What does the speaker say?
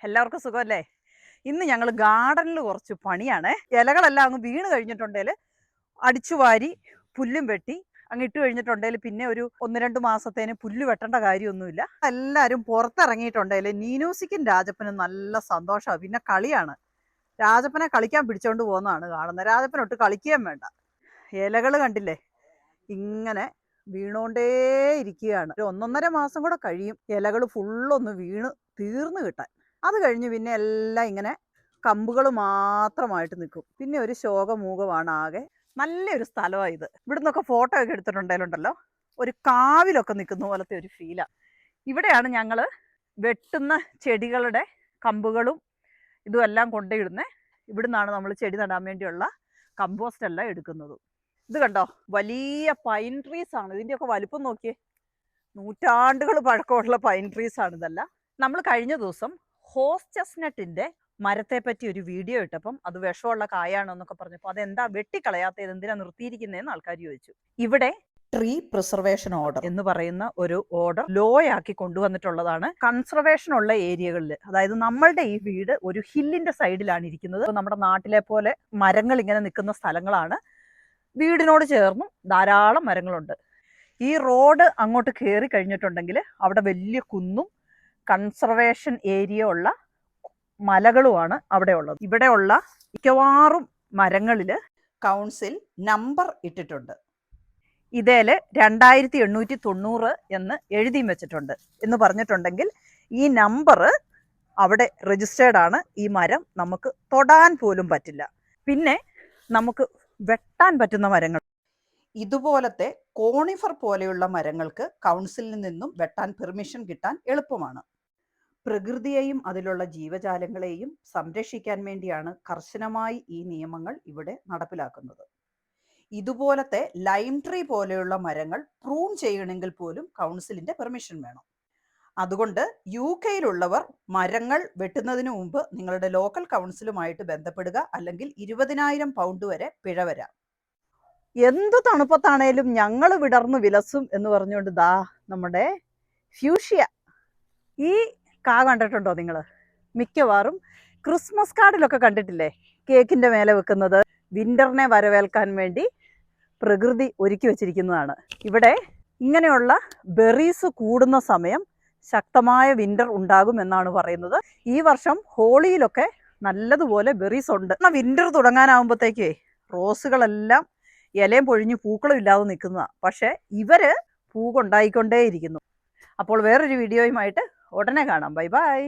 എല്ലാവർക്കും സുഖമല്ലേ? ഇന്ന് ഞങ്ങൾ ഗാർഡനിൽ കുറച്ച് പണിയാണ്. ഇലകളെല്ലാം അങ്ങ് വീണ് കഴിഞ്ഞിട്ടുണ്ടെങ്കിൽ അടിച്ചുവാരി പുല്ലും വെട്ടി അങ്ങ് ഇട്ട് കഴിഞ്ഞിട്ടുണ്ടെങ്കിൽ പിന്നെ ഒരു 1-2 മാസത്തേന് പുല്ല് വെട്ടേണ്ട കാര്യമൊന്നുമില്ല. എല്ലാവരും പുറത്തിറങ്ങിയിട്ടുണ്ടെങ്കിൽ നീനൂസിക്കും രാജപ്പനും നല്ല സന്തോഷമാണ്. പിന്നെ കളിയാണ്. രാജപ്പനെ കളിക്കാൻ പിടിച്ചോണ്ട് പോകുന്നതാണ് കാണുന്നത്. രാജപ്പനൊട്ട് കളിക്കുകയും വേണ്ട. ഇലകൾ കണ്ടില്ലേ, ഇങ്ങനെ വീണോണ്ടേ ഇരിക്കുകയാണ്. ഒരു 1-1.5 മാസം കൂടെ കഴിയും ഇലകൾ ഫുള്ളൊന്ന് വീണ് തീർന്നു കിട്ടാൻ. അത് കഴിഞ്ഞ് പിന്നെ എല്ലാം ഇങ്ങനെ കമ്പുകൾ മാത്രമായിട്ട് നിൽക്കും. പിന്നെ ഒരു ശോകമൂകമാണ് ആകെ. നല്ലൊരു സ്ഥലമാണ് ഇത്. ഇവിടുന്നൊക്കെ ഫോട്ടോ ഒക്കെ എടുത്തിട്ടുണ്ടെങ്കിലുണ്ടല്ലോ ഒരു കാവിലൊക്കെ നിൽക്കുന്ന പോലത്തെ ഒരു ഫീലാണ്. ഇവിടെയാണ് ഞങ്ങൾ വെട്ടുന്ന ചെടികളുടെ കമ്പുകളും ഇതുമെല്ലാം കൊണ്ടിടുന്നത്. ഇവിടുന്നാണ് നമ്മൾ ചെടി നടാൻ വേണ്ടിയുള്ള കമ്പോസ്റ്റ് എല്ലാം എടുക്കുന്നത്. ഇത് കണ്ടോ, വലിയ പൈൻ ട്രീസ് ആണ്. ഇതിൻ്റെയൊക്കെ വലുപ്പം നോക്കിയേ, നൂറ്റാണ്ടുകൾ പഴക്കമുള്ള പൈൻ ട്രീസ് ആണ് ഇതെല്ലാം. നമ്മൾ കഴിഞ്ഞ ദിവസം ഹോസ് ചെസ്നട്ടിൻ്റെ മരത്തെ പറ്റി ഒരു വീഡിയോ ഇട്ടപ്പം അത് വിഷമുള്ള കായാണോ എന്നൊക്കെ പറഞ്ഞപ്പോൾ അതെന്താ വെട്ടിക്കളയാത്തത്, എന്തിനാ നിർത്തിയിരിക്കുന്നതെന്ന് ആൾക്കാർ ചോദിച്ചു. ഇവിടെ ട്രീ പ്രിസർവേഷൻ ഓർഡർ എന്ന് പറയുന്ന ഒരു ഓർഡർ ലോ ആക്കി കൊണ്ടുവന്നിട്ടുള്ളതാണ്. കൺസർവേഷൻ ഉള്ള ഏരിയകളിൽ, അതായത് നമ്മളുടെ ഈ വീട് ഒരു ഹില്ലിന്റെ സൈഡിലാണ് ഇരിക്കുന്നത്. നമ്മുടെ നാട്ടിലെ പോലെ മരങ്ങൾ ഇങ്ങനെ നിൽക്കുന്ന സ്ഥലങ്ങളാണ്. വീടിനോട് ചേർന്നും ധാരാളം മരങ്ങളുണ്ട്. ഈ റോഡ് അങ്ങോട്ട് കയറി കഴിഞ്ഞിട്ടുണ്ടെങ്കിൽ അവിടെ വലിയ കുന്നും കൺസർവേഷൻ ഏരിയ ഉള്ള മലകളുമാണ് അവിടെ ഉള്ളത്. ഇവിടെയുള്ള മിക്കവാറും മരങ്ങളിൽ കൗൺസിൽ നമ്പർ ഇട്ടിട്ടുണ്ട്. ഇതേൽ 2890 എന്ന് എഴുതിയും വെച്ചിട്ടുണ്ട്. എന്ന് പറഞ്ഞിട്ടുണ്ടെങ്കിൽ ഈ നമ്പർ അവിടെ രജിസ്റ്റേർഡ് ആണ്. ഈ മരം നമുക്ക് തൊടാൻ പോലും പറ്റില്ല. പിന്നെ നമുക്ക് വെട്ടാൻ പറ്റുന്ന മരങ്ങൾ, ഇതുപോലത്തെ കോണിഫർ പോലെയുള്ള മരങ്ങൾക്ക് കൗൺസിലിൽ നിന്നും വെട്ടാൻ പെർമിഷൻ കിട്ടാൻ എളുപ്പമാണ്. പ്രകൃതിയെയും അതിലുള്ള ജീവജാലങ്ങളെയും സംരക്ഷിക്കാൻ വേണ്ടിയാണ് കർശനമായി ഈ നിയമങ്ങൾ ഇവിടെ നടപ്പിലാക്കുന്നത്. ഇതുപോലത്തെ ലൈം ട്രീ പോലെയുള്ള മരങ്ങൾ പ്രൂൺ ചെയ്യണമെങ്കിൽ പോലും കൗൺസിലിന്റെ പെർമിഷൻ വേണം. അതുകൊണ്ട് UK-യിലുള്ളവർ മരങ്ങൾ വെട്ടുന്നതിന് മുമ്പ് നിങ്ങളുടെ ലോക്കൽ കൗൺസിലുമായിട്ട് ബന്ധപ്പെടുക, അല്ലെങ്കിൽ 20,000 പൗണ്ട് വരെ പിഴ വരാം. എന്തു തണുപ്പത്താണേലും ഞങ്ങൾ വിടർന്നു വിലസും എന്ന് പറഞ്ഞുകൊണ്ട് ദാ നമ്മുടെ ഫ്യൂഷ്യ. ഈ കാ കണ്ടിട്ടുണ്ടോ നിങ്ങൾ? മിക്കവാറും ക്രിസ്മസ് കാർഡിലൊക്കെ കണ്ടിട്ടില്ലേ, കേക്കിൻ്റെ മേലെ വെക്കുന്നത്. വിൻ്ററിനെ വരവേൽക്കാൻ വേണ്ടി പ്രകൃതി ഒരുക്കി വെച്ചിരിക്കുന്നതാണ്. ഇവിടെ ഇങ്ങനെയുള്ള ബെറീസ് കൂടുന്ന സമയം ശക്തമായ വിൻ്റർ ഉണ്ടാകും എന്നാണ് പറയുന്നത്. ഈ വർഷം ഹോളിയിലൊക്കെ നല്ലതുപോലെ ബെറീസ് ഉണ്ട്. വിൻ്റർ തുടങ്ങാനാകുമ്പോഴത്തേക്കേ റോസുകളെല്ലാം ഇലയും പൊഴിഞ്ഞ് പൂക്കളും ഇല്ലാതെ നിൽക്കുന്നതാണ്. പക്ഷേ ഇവര് പൂവുണ്ടായിക്കൊണ്ടേയിരിക്കുന്നു. അപ്പോൾ വേറൊരു വീഡിയോയുമായിട്ട് ഉടനെ കാണാം. Bye bye.